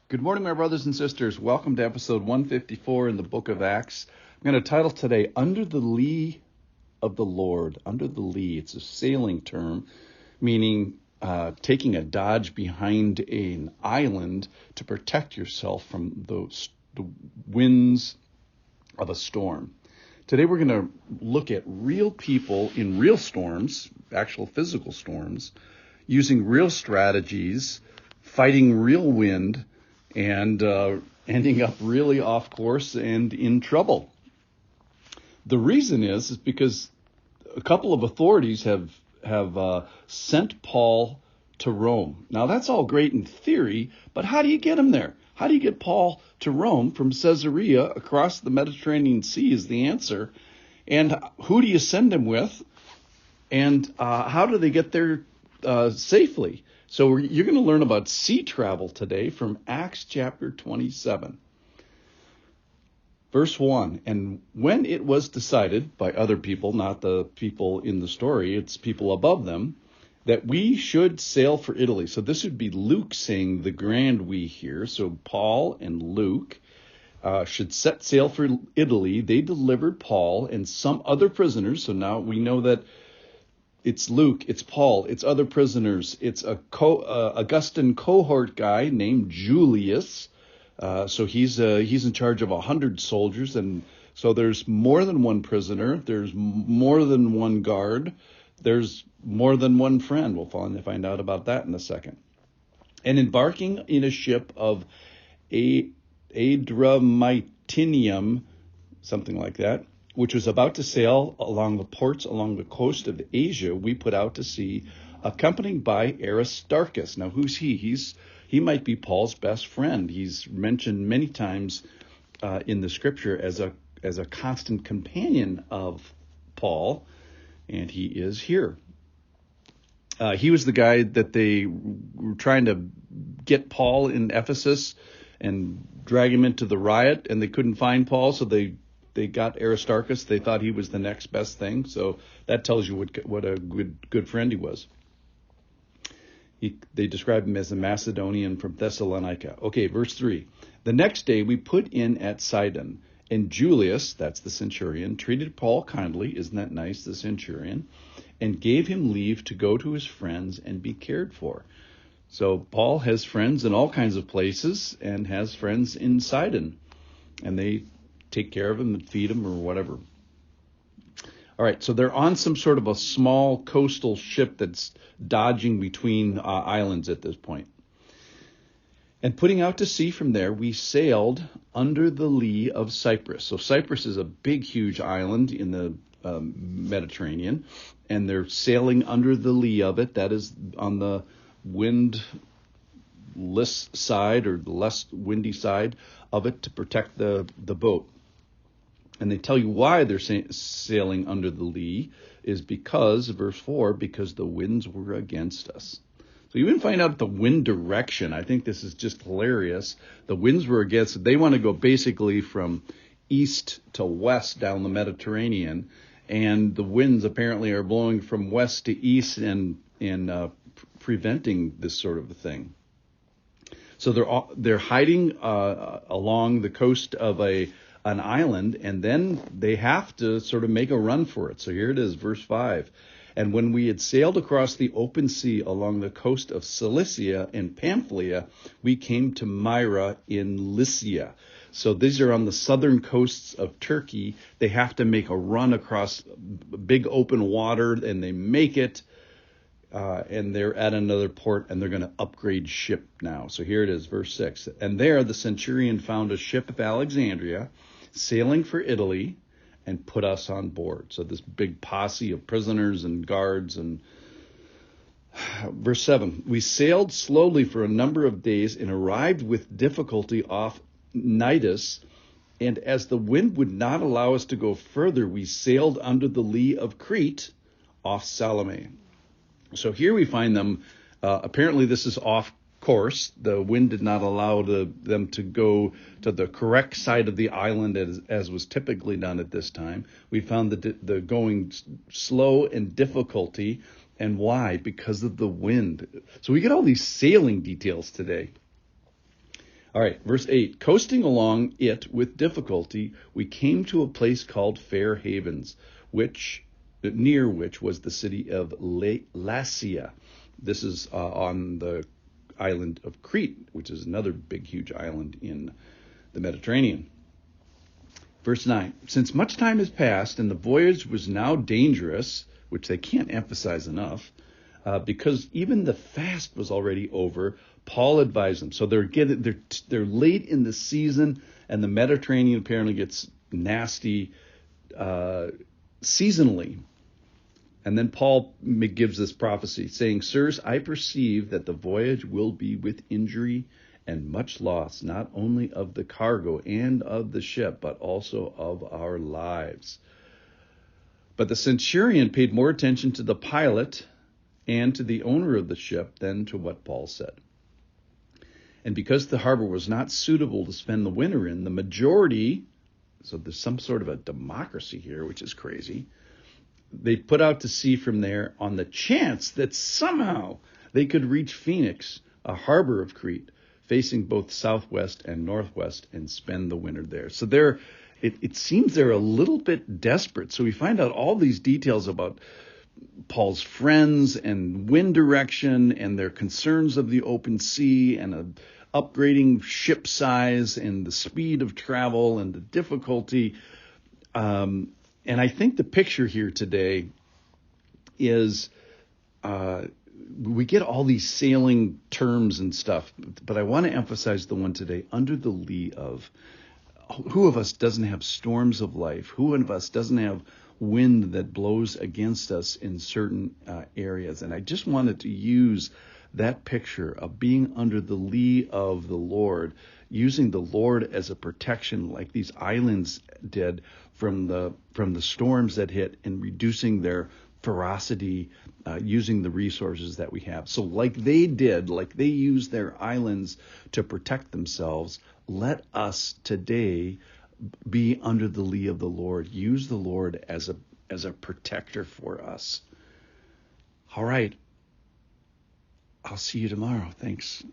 Good morning, my brothers and sisters. Welcome to episode 154 in the book of Acts. I'm going to title today, Under the Lee of the Lord. Under the lee. It's a sailing term, meaning taking a dodge behind an island to protect yourself from the winds of a storm. Today we're going to look at real people in real storms, actual physical storms, using real strategies, fighting real wind, and ending up really off course and in trouble. The reason is because a couple of authorities have sent Paul to Rome. Now that's all great in theory, but how do you get him there? How do you get Paul to Rome from Caesarea across the Mediterranean Sea is the answer. And who do you send him with? And how do they get there safely? So you're going to learn about sea travel today from Acts chapter 27. Verse 1, and when it was decided by other people, not the people in the story, it's people above them, that we should sail for Italy. So this would be Luke saying the grand we here. So Paul and Luke should set sail for Italy. They delivered Paul and some other prisoners. So now we know that it's Luke, it's Paul, it's other prisoners. It's a Augustan cohort guy named Julius. So he's in charge of 100 soldiers, and so there's more than one prisoner. There's more than one guard. There's more than one friend. We'll find out about that in a second. And embarking in a ship of Adramyttium, something like that, which was about to sail along the ports along the coast of Asia, we put out to sea, accompanied by Aristarchus. Now, who's he? He might be Paul's best friend. He's mentioned many times in the scripture as a constant companion of Paul, and he is here. He was the guy that they were trying to get Paul in Ephesus and drag him into the riot, and they couldn't find Paul, so they got Aristarchus. They thought he was the next best thing. So that tells you what a good friend he was. They describe him as a Macedonian from Thessalonica. Okay, verse 3. The next day we put in at Sidon, and Julius, that's the centurion, treated Paul kindly, isn't that nice, the centurion, and gave him leave to go to his friends and be cared for. So Paul has friends in all kinds of places and has friends in Sidon, and they take care of him and feed him or whatever. All right, so they're on some sort of a small coastal ship that's dodging between islands at this point. And putting out to sea from there, we sailed under the lee of Cyprus. So Cyprus is a big, huge island in the Mediterranean, and they're sailing under the lee of it. That is on the windless side or the less windy side of it to protect the boat. And they tell you why they're sailing under the lee is because, verse 4, because the winds were against us. So you even find out the wind direction. I think this is just hilarious. The winds were against. They want to go basically from east to west down the Mediterranean, and the winds apparently are blowing from west to east and preventing this sort of a thing. So they're hiding along the coast of an island, and then they have to sort of make a run for it. So here it is, verse 5. And when we had sailed across the open sea along the coast of Cilicia and Pamphylia, we came to Myra in Lycia. So these are on the southern coasts of Turkey. They have to make a run across big open water, and they make it, and they're at another port, and they're going to upgrade ship now. So here it is, verse 6. And there the centurion found a ship of Alexandria, sailing for Italy, and put us on board. So this big posse of prisoners and guards. And verse 7, we sailed slowly for a number of days and arrived with difficulty off Cnidus. And as the wind would not allow us to go further, we sailed under the lee of Crete off Salome. So here we find them. Apparently this is off course. The wind did not allow them to go to the correct side of the island as was typically done at this time. We found the going slow and difficulty. And why? Because of the wind. So we get all these sailing details today. All right, verse 8. Coasting along it with difficulty, we came to a place called Fair Havens, near which was the city of Lasea. This is on the island of Crete, which is another big, huge island in the Mediterranean. Verse 9. Since much time has passed and the voyage was now dangerous, which they can't emphasize enough, because even the fast was already over, Paul advised them. So they're late in the season, and the Mediterranean apparently gets nasty seasonally. And then Paul gives this prophecy, saying, Sirs, I perceive that the voyage will be with injury and much loss, not only of the cargo and of the ship, but also of our lives. But the centurion paid more attention to the pilot and to the owner of the ship than to what Paul said. And because the harbor was not suitable to spend the winter in, the majority, so there's some sort of a democracy here, which is crazy, they put out to sea from there on the chance that somehow they could reach Phoenix, a harbor of Crete, facing both southwest and northwest, and spend the winter there. So it seems they're a little bit desperate. So we find out all these details about Paul's friends and wind direction and their concerns of the open sea and upgrading ship size and the speed of travel and the difficulty. And I think the picture here today is we get all these sailing terms and stuff, but I want to emphasize the one today, under the lee of. Who of us doesn't have storms of life? Who of us doesn't have wind that blows against us in certain areas? And I just wanted to use that picture of being under the lee of the Lord, using the Lord as a protection like these islands did from the storms that hit, and reducing their ferocity, using the resources that we have. So like they used their islands to protect themselves, let us today be under the lee of the Lord. Use the Lord as a protector for us. All right. I'll see you tomorrow. Thanks.